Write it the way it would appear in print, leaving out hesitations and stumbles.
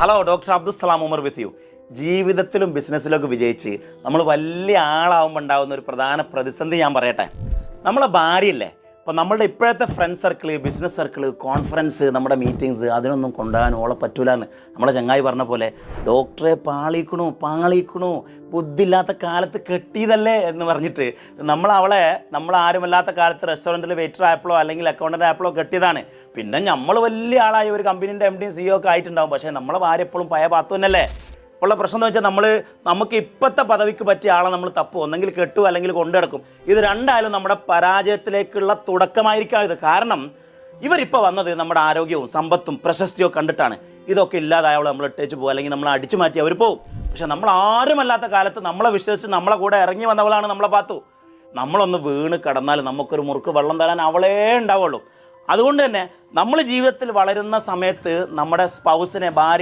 Hello, doctor Abdussalam Umar with you. ജീവിതത്തിലും ബിസിനസ്സിലൊക്കെ വിജയിച്ച് നമ്മൾ വലിയ ആളാവുമ്പോൾ ഉണ്ടാകുന്ന ഒരു പ്രധാന പ്രതിസന്ധി ഞാൻ പറയട്ടെ. നമ്മളെ ഭാര്യയില്ലേ, ഇപ്പോൾ നമ്മളുടെ ഇപ്പോഴത്തെ friend circle, business circle, conference, നമ്മുടെ മീറ്റിങ്സ്, അതിനൊന്നും കൊണ്ടുപോകാൻ ഓളെ പറ്റൂല എന്ന് നമ്മളെ ചങ്ങായി പറഞ്ഞ പോലെ ഡോക്ടറെ പാളിക്കണു ബുദ്ധിയില്ലാത്ത കാലത്ത് കെട്ടിയതല്ലേ എന്ന് പറഞ്ഞിട്ട് നമ്മൾ ആരുമല്ലാത്ത കാലത്ത് റെസ്റ്റോറൻറ്റിൽ വെയിറ്റർ ആയപ്പോഴോ അല്ലെങ്കിൽ അക്കൗണ്ടൻ്റ് ആയപ്പോഴോ കെട്ടിയതാണ്. പിന്നെ നമ്മൾ വലിയ ആളായി ഒരു കമ്പനീൻ്റെ MD CEO ഒക്കെ ആയിട്ടുണ്ടാവും. പക്ഷേ നമ്മളെ ഭാര്യ എപ്പോഴും പഴയ പാത്തു തന്നെയല്ലേ. ഉള്ള പ്രശ്നം എന്ന് വെച്ചാൽ നമുക്ക് ഇപ്പോഴത്തെ പദവിക്ക് പറ്റിയ ആളെ നമ്മൾ തപ്പും, ഒന്നെങ്കിൽ കെട്ടും അല്ലെങ്കിൽ കൊണ്ടുനടക്കും. ഇത് രണ്ടായാലും നമ്മുടെ പരാജയത്തിലേക്കുള്ള തുടക്കമായിരിക്കാം ഇത്. കാരണം ഇവരിപ്പോൾ വന്നത് നമ്മുടെ ആരോഗ്യവും സമ്പത്തും പ്രശസ്തിയോ കണ്ടിട്ടാണ്. ഇതൊക്കെ ഇല്ലാതായവൾ നമ്മൾ ഇട്ടേച്ച് പോകും, അല്ലെങ്കിൽ നമ്മൾ അടിച്ചു മാറ്റി അവർ പോകും. പക്ഷെ നമ്മൾ ആരുമല്ലാത്ത കാലത്ത് നമ്മളെ വിശ്വസിച്ച് നമ്മളെ കൂടെ ഇറങ്ങി വന്നവളാണ് നമ്മളെ പാത്തു. നമ്മളൊന്ന് വീണ് കടന്നാൽ നമുക്കൊരു മുറുക്ക് വെള്ളം തരാൻ അവളേ ഉണ്ടാവുള്ളൂ. അതുകൊണ്ട് തന്നെ നമ്മൾ ജീവിതത്തിൽ വളരുന്ന സമയത്ത് നമ്മുടെ സ്പൗസിനെ, ഭാര്യ